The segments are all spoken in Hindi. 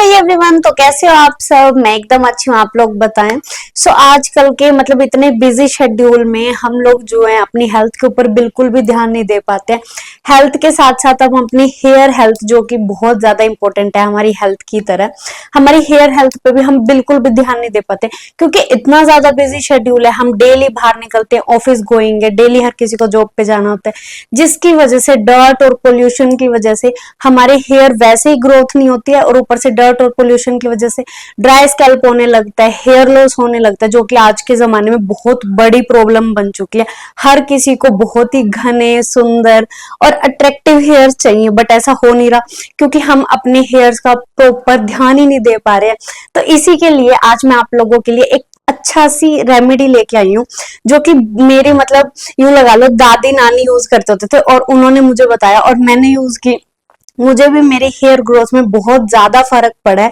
हे एवरीवन, तो कैसे हो आप सब। मैं एकदम अच्छी हूँ, आप लोग बताएं। आजकल के मतलब इतने बिजी शेड्यूल में हम लोग जो है अपनी हेल्थ के ऊपर बिल्कुल भी ध्यान नहीं दे पाते हैं। हेल्थ के साथ साथ हम अपनी हेयर हेल्थ, जो कि बहुत ज्यादा इंपॉर्टेंट है हमारी हेल्थ की तरह, हमारी हेयर हेल्थ पे भी हम बिल्कुल भी ध्यान नहीं दे पाते, क्योंकि इतना ज्यादा बिजी शेड्यूल है। हम डेली बाहर निकलते हैं, ऑफिस गोइंग है, डेली हर किसी को जॉब पे जाना होता है, जिसकी वजह से डर्ट और पोल्यूशन की वजह से हमारे हेयर वैसे ही ग्रोथ नहीं होती है, और ऊपर से डर्ट और पोल्यूशन की वजह से ड्राई स्कैल्प होने लगता है, हेयर लॉस होने लगता है, जो कि आज के जमाने में बहुत बड़ी प्रॉब्लम बन चुकी है। हर किसी को बहुत ही घने, सुंदर और अट्रैक्टिव हेयर चाहिए, बट ऐसा हो नहीं रहा क्योंकि हम अपने हेयर्स का प्रॉपर ध्यान ही नहीं दे पा रहे हैं। तो इसी के लिए आज मैं आप लोगों के लिए एक अच्छा सी रेमेडी लेके आई हूँ, जो कि मेरे मतलब यूं लगा लो दादी नानी यूज करते होते थे, और उन्होंने मुझे बताया और मैंने यूज की। मुझे भी मेरे हेयर ग्रोथ में बहुत ज्यादा फर्क पड़ा है।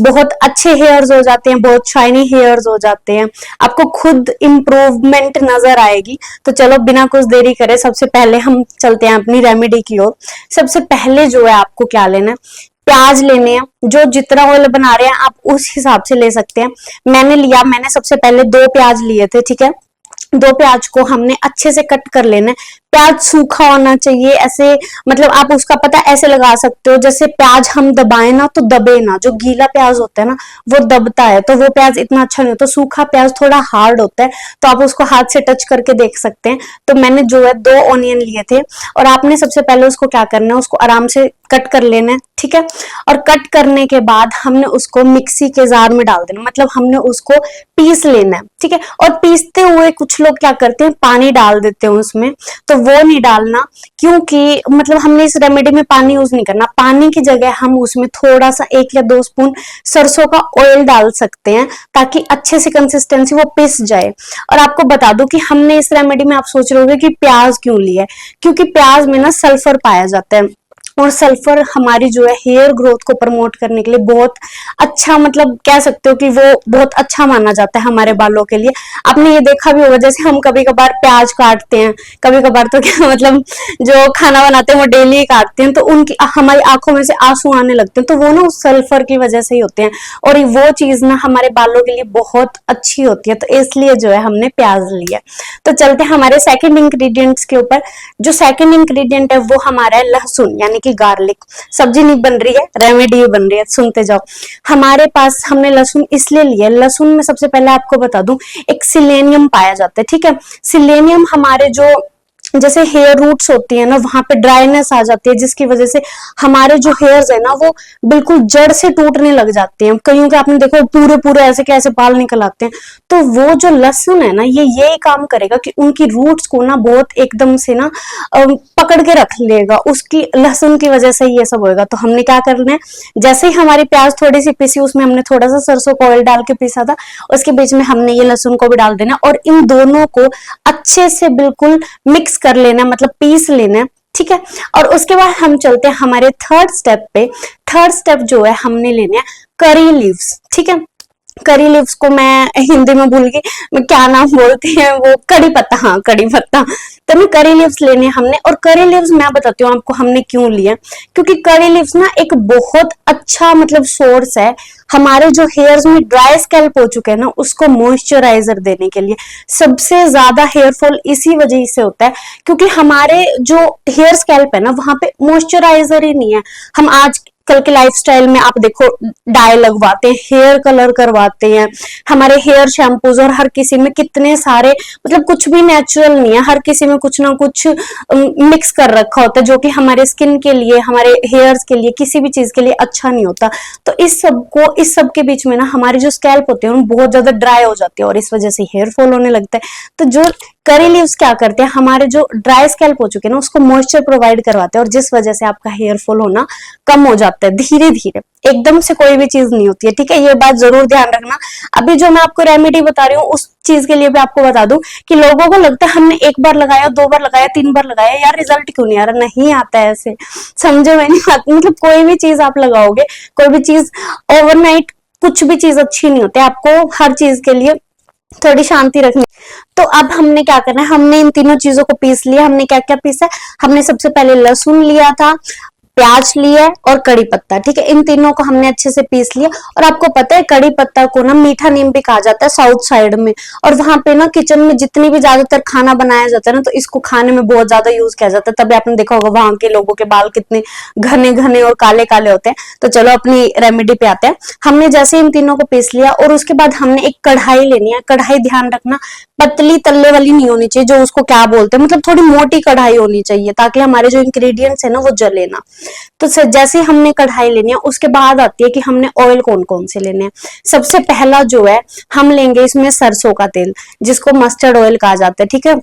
बहुत अच्छे हेयर्स हो जाते हैं, बहुत शाइनी हेयर्स हो जाते हैं, आपको खुद इम्प्रूवमेंट नजर आएगी। तो चलो बिना कुछ देरी करे सबसे पहले हम चलते हैं अपनी रेमेडी की ओर। सबसे पहले जो है आपको क्या लेना है, प्याज लेने हैं। जो जितना ऑयल बना रहे हैं आप उस हिसाब से ले सकते हैं। मैंने सबसे पहले 2 प्याज लिए थे, ठीक है। 2 प्याज को हमने अच्छे से कट कर लेना है। प्याज सूखा होना चाहिए, ऐसे मतलब आप उसका पता ऐसे लगा सकते हो, जैसे प्याज हम दबाए ना तो दबे ना। जो गीला प्याज होता है ना वो दबता है, तो वो प्याज इतना अच्छा नहीं होता। सूखा प्याज थोड़ा हार्ड होता है, तो आप उसको हाथ से टच करके देख सकते हैं। तो मैंने जो है 2 ऑनियन लिए थे, और आपने सबसे पहले उसको क्या करना है, उसको आराम से कट कर लेना है, ठीक है। और कट करने के बाद हमने उसको मिक्सी के जार में डाल देना, मतलब हमने उसको पीस लेना है, ठीक है। और पीसते हुए कुछ लोग क्या करते हैं, पानी डाल देते हैं उसमें, तो वो नहीं डालना, क्योंकि मतलब हमने इस रेमेडी में पानी यूज नहीं करना। पानी की जगह हम उसमें थोड़ा सा 1 या 2 स्पून सरसों का ऑयल डाल सकते हैं, ताकि अच्छे से कंसिस्टेंसी वो पिस जाए। और आपको बता दूं कि हमने इस रेमेडी में, आप सोच रहे होगे कि प्याज क्यों लिया है, क्योंकि प्याज में ना सल्फर पाया जाता है, और सल्फर हमारी जो है हेयर ग्रोथ को प्रमोट करने के लिए बहुत अच्छा, मतलब कह सकते हो कि वो बहुत अच्छा माना जाता है हमारे बालों के लिए। आपने ये देखा भी होगा, जैसे हम कभी कभार प्याज काटते हैं, कभी कभार तो क्या मतलब जो खाना बनाते हैं वो डेली काटते हैं, तो उनकी हमारी आंखों में से आंसू आने लगते हैं, तो वो ना उस सल्फर की वजह से ही होते हैं, और वो चीज ना हमारे बालों के लिए बहुत अच्छी होती है। तो इसलिए जो है हमने प्याज लिया। तो चलते हैं हमारे सेकेंड इंग्रेडिएंट्स के ऊपर। जो सेकेंड इंग्रेडिएंट है वो हमारा है लहसुन, यानी कि गार्लिक। सब्जी नहीं बन रही है, रेमेडी बन रही है, सुनते जाओ। हमारे पास हमने लहसुन इसलिए लिया, लहसुन में सबसे पहले आपको बता दूं एक सिलेनियम पाया जाता है, ठीक है। सिलेनियम हमारे जो जैसे हेयर रूट्स होती है ना, वहां पे ड्राइनेस आ जाती है, जिसकी वजह से हमारे जो हेयर्स है ना वो बिल्कुल जड़ से टूटने लग जाते हैं। कईयों के आपने देखो पूरे पूरे ऐसे कैसे बाल निकल आते हैं। तो वो जो लहसुन है ना, ये यही काम करेगा कि उनकी रूट्स को ना बहुत एकदम से ना पकड़ के रख लेगा। उसकी लहसुन की वजह से ये सब होगा। तो हमने क्या करना है, जैसे ही हमारी प्याज थोड़ी सी पिसी, उसमें हमने थोड़ा सा सरसों का ऑयल डाल के पिसा था, उसके बीच में हमने ये लहसुन को भी डाल देना, और इन दोनों को अच्छे से बिल्कुल मिक्स कर लेना, मतलब पीस लेना, ठीक है। और उसके बाद हम चलते हैं हमारे थर्ड स्टेप पे। थर्ड स्टेप जो है हमने लेने हैं करी लीव्स, ठीक है। करी लीव्स को मैं हिंदी में भूल गई, मैं क्या नाम बोलते हैं वो, कड़ी पत्ता, हाँ कड़ी पत्ता। तो मैं करी लीव्स लेने हमने, और करी लीव्स मैं बताती हूँ आपको हमने क्यों लिया। क्योंकि करी लीव्स ना एक बहुत अच्छा मतलब सोर्स है हमारे जो हेयर्स में ड्राई स्कैल्प हो चुके हैं ना, उसको मॉइस्चराइजर देने के लिए। सबसे ज्यादा हेयर फॉल इसी वजह से होता है, क्योंकि हमारे जो हेयर स्कैल्प है ना वहां पे मॉइस्चराइजर ही नहीं है। हम आज कल के लाइफस्टाइल में आप देखो डाई लगवाते हैं, हेयर कलर करवाते हैं, हमारे हेयर शैम्पूज, और हर किसी में कितने सारे मतलब कुछ भी नेचुरल नहीं है, हर किसी में कुछ ना कुछ मिक्स कर रखा होता है, जो कि हमारे स्किन के लिए, हमारे हेयर्स के लिए, किसी भी चीज के लिए अच्छा नहीं होता। तो इस सब के बीच में ना हमारी जो स्कैल्प होते हैं बहुत ज्यादा ड्राई हो जाती है, और इस वजह से हेयर फॉल होने लगता है। तो जो करी लीव्स क्या करते हैं, हमारे जो ड्राई स्कैल्प हो चुके हैं ना उसको मॉइस्चर प्रोवाइड करवाते हैं, और जिस वजह से आपका हेयर फॉल होना कम हो जाता है धीरे धीरे। एकदम से कोई भी चीज नहीं होती है, ठीक है। ये बात जरूर ध्यान रखना। अभी जो मैं आपको रेमेडी बता रही हूँ उस चीज के लिए भी आपको बता दूं कि लोगों को लगता है हमने 1 बार लगाया, 2 बार लगाया, 3 बार लगाया, यार रिजल्ट क्यों नहीं आ रहा। नहीं आता है ऐसे, समझो में नहीं आती। मतलब कोई भी चीज आप लगाओगे, कोई भी चीज ओवरनाइट, कुछ भी चीज अच्छी नहीं होती। आपको हर चीज के लिए थोड़ी शांति रखनी। तो अब हमने क्या करना है, हमने इन तीनों चीजों को पीस लिया। हमने क्या क्या पीसा है, हमने सबसे पहले लहसुन लिया था, प्याज लिया है और कड़ी पत्ता, ठीक है, इन तीनों को हमने अच्छे से पीस लिया। और आपको पता है कड़ी पत्ता को ना मीठा नीम भी कहा जाता है साउथ साइड में, और वहां पे ना किचन में जितनी भी ज्यादातर खाना बनाया जाता है ना, तो इसको खाने में बहुत ज्यादा यूज किया जाता है। तभी आपने देखा होगा वहां के लोगों के बाल कितने घने घने और काले काले होते हैं। तो चलो अपनी रेमेडी पे आते हैं। हमने जैसे इन तीनों को पीस लिया और उसके बाद हमने एक कढ़ाई लेनी है। कढ़ाई ध्यान रखना पतली तल्ले वाली नहीं होनी चाहिए, जो उसको क्या बोलते हैं, मतलब थोड़ी मोटी कढ़ाई होनी चाहिए, ताकि हमारे जो इंग्रेडिएंट्स है ना वो जले ना। तो जैसे हमने कढ़ाई लेनी है, उसके बाद आती है कि हमने ऑयल कौन कौन से लेने हैं। सबसे पहला जो है हम लेंगे इसमें सरसों का तेल, जिसको मस्टर्ड ऑयल कहा जाता है, ठीक है।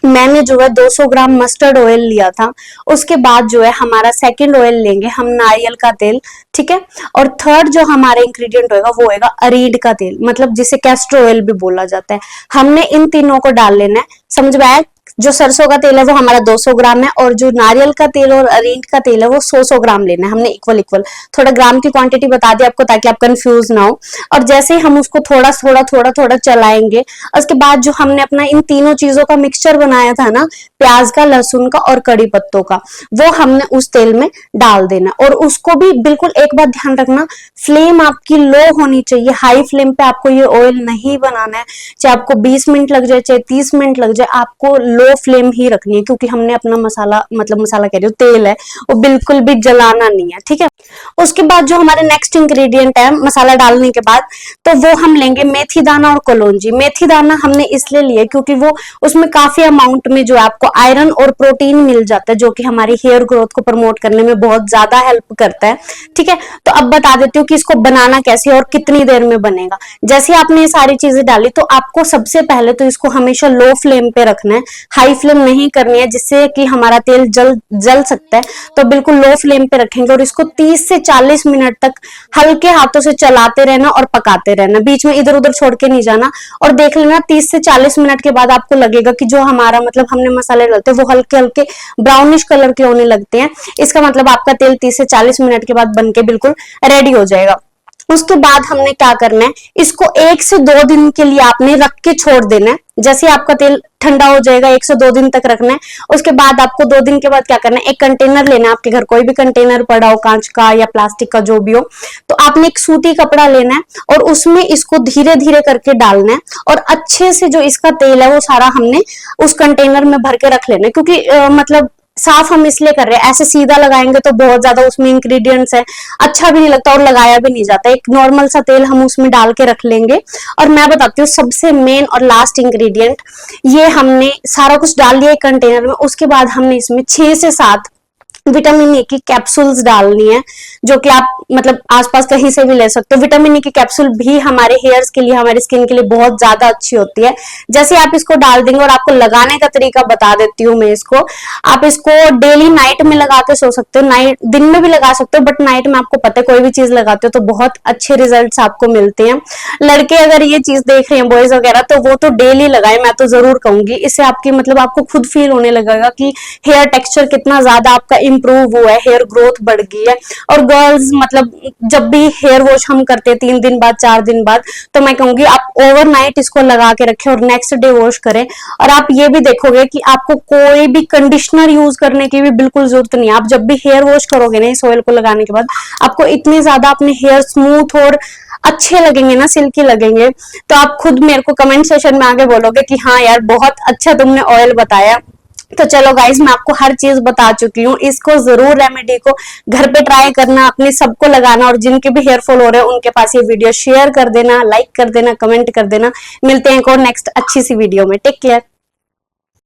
मैंने जो है 200 ग्राम मस्टर्ड ऑयल लिया था। उसके बाद जो है हमारा सेकंड ऑयल लेंगे हम नारियल का तेल, ठीक है। और थर्ड जो हमारा इंग्रेडिएंट होएगा वो होएगा अरीड का तेल, मतलब जिसे कैस्टर ऑयल भी बोला जाता है। हमने इन तीनों को डाल लेना है, समझ में आया। जो सरसों का तेल है वो हमारा 200 ग्राम है, और जो नारियल का तेल और अरीड का तेल है वो 100 ग्राम लेना है। हमने इक्वल इक्वल थोड़ा ग्राम की क्वांटिटी बता दी आपको, ताकि आप कंफ्यूज ना हो। और जैसे ही हम उसको थोड़ा थोड़ा थोड़ा थोड़ा चलाएंगे, उसके बाद जो हमने अपना इन तीनों चीजों का मिक्सचर बनाया था ना, प्याज का, लहसुन का और कड़ी पत्तों का, वो हमने उस तेल में डाल देना। और उसको भी बिल्कुल एक बात ध्यान रखना, फ्लेम आपकी लो होनी चाहिए। हाई फ्लेम पे आपको ये ऑयल नहीं बनाना है। चाहे आपको 20 मिनट लग जाए, चाहे 30 मिनट लग जाए, आपको लो फ्लेम ही रखनी है, क्योंकि हमने अपना मसाला, मतलब मसाला कह रही हूँ, तेल है, वो बिल्कुल भी जलाना नहीं है, ठीक है। उसके बाद जो हमारे नेक्स्ट इंग्रेडिएंट है मसाला डालने के बाद, तो वो हम लेंगे मेथी दाना और कलौंजी। मेथी दाना हमने इसलिए लिया क्योंकि वो उसमें काफी अमाउंट में जो आपको आयरन और प्रोटीन मिल जाता है, जो कि हमारी हेयर ग्रोथ को प्रमोट करने में बहुत ज्यादा हेल्प करता है, ठीक है। तो अब बता देती हूँ कि इसको बनाना कैसे और कितनी देर में बनेगा। जैसे आपने ये सारी चीजें डाली, तो आपको सबसे पहले तो इसको हमेशा लो फ्लेम पे रखना है, हाई फ्लेम नहीं करनी है, जिससे कि हमारा तेल जल सकता है। तो बिल्कुल लो फ्लेम पे रखेंगे और इसको 30 से 40 मिनट तक हल्के हाथों से चलाते रहना और पकाते रहना, बीच में इधर उधर छोड़ के नहीं जाना। और देख लेना 30 से 40 मिनट के बाद आपको लगेगा कि जो हमारा, मतलब हमने मसाले डालते हैं वो हल्के हल्के ब्राउनिश कलर के होने लगते हैं। इसका मतलब आपका तेल 30 से 40 मिनट के बाद बनके बिल्कुल रेडी हो जाएगा। उसके बाद हमने क्या करना है, इसको 1 से 2 दिन के लिए आपने रख के छोड़ देना है। जैसे आपका तेल ठंडा हो जाएगा, 1 से 2 दिन तक रखना है। उसके बाद आपको 2 दिन के बाद क्या करना है, एक कंटेनर लेना है, आपके घर कोई भी कंटेनर पड़ा हो, कांच का या प्लास्टिक का जो भी हो, तो आपने एक सूती कपड़ा लेना है और उसमें इसको धीरे धीरे करके डालना है। और अच्छे से जो इसका तेल है वो सारा हमने उस कंटेनर में भर के रख लेना है, क्योंकि मतलब साफ हम इसलिए कर रहे हैं, ऐसे सीधा लगाएंगे तो बहुत ज्यादा उसमें इंग्रेडिएंट्स है, अच्छा भी नहीं लगता और लगाया भी नहीं जाता। एक नॉर्मल सा तेल हम उसमें डाल के रख लेंगे। और मैं बताती हूँ सबसे मेन और लास्ट इंग्रेडिएंट, ये हमने सारा कुछ डाल दिया एक कंटेनर में। उसके बाद हमने इसमें 6 से 7 विटामिन ए की कैप्सूल्स डालनी है, जो कि आप मतलब आसपास कहीं से भी ले सकते हो। विटामिन ए की कैप्सूल भी हमारे हेयर्स के लिए, हमारी स्किन के लिए बहुत ज्यादा अच्छी होती है। जैसे आप इसको डाल देंगे, और आपको लगाने का तरीका बता देती हूँ मैं इसको। आप इसको डेली नाइट में लगा के सो सकते हो, नाइट दिन में भी लगा सकते हो, बट नाइट में आपको पता है कोई भी चीज लगाते हो तो बहुत अच्छे रिजल्ट्स आपको मिलते हैं। लड़के अगर ये चीज देख रहे हैं, बॉयज वगैरह, तो वो तो डेली लगाए, मैं तो जरूर कहूंगी। इससे आपकी मतलब आपको खुद फील होने लगेगा कि हेयर टेक्सचर कितना ज्यादा आपका इंप्रूव हुआ है, हेयर ग्रोथ बढ़ गई है। और गर्ल्स मतलब जब भी हेयर वॉश हम करते हैं 3 दिन बाद, 4 दिन बाद, तो मैं कहूंगी आप ओवरनाइट इसको लगा के रखें और नेक्स्ट डे वॉश करें। और आप ये भी देखोगे कि आपको कोई भी कंडीशनर यूज करने की भी बिल्कुल जरूरत नहीं है। आप जब भी हेयर वॉश करोगे ना इस ऑयल को लगाने के बाद, आपको इतने ज्यादा अपने हेयर स्मूथ और अच्छे लगेंगे ना, सिल्की लगेंगे। तो आप खुद मेरे को कमेंट सेशन में आके बोलोगे कि हाँ यार बहुत अच्छा तुमने ऑयल बताया। तो चलो गाइज, मैं आपको हर चीज बता चुकी हूँ। इसको जरूर रेमेडी को घर पे ट्राई करना, अपने सबको लगाना, और जिनके भी हेयर फॉल हो रहे हैं उनके पास ये वीडियो शेयर कर देना, लाइक कर देना, कमेंट कर देना। मिलते हैं एक और नेक्स्ट अच्छी सी वीडियो में। Take care.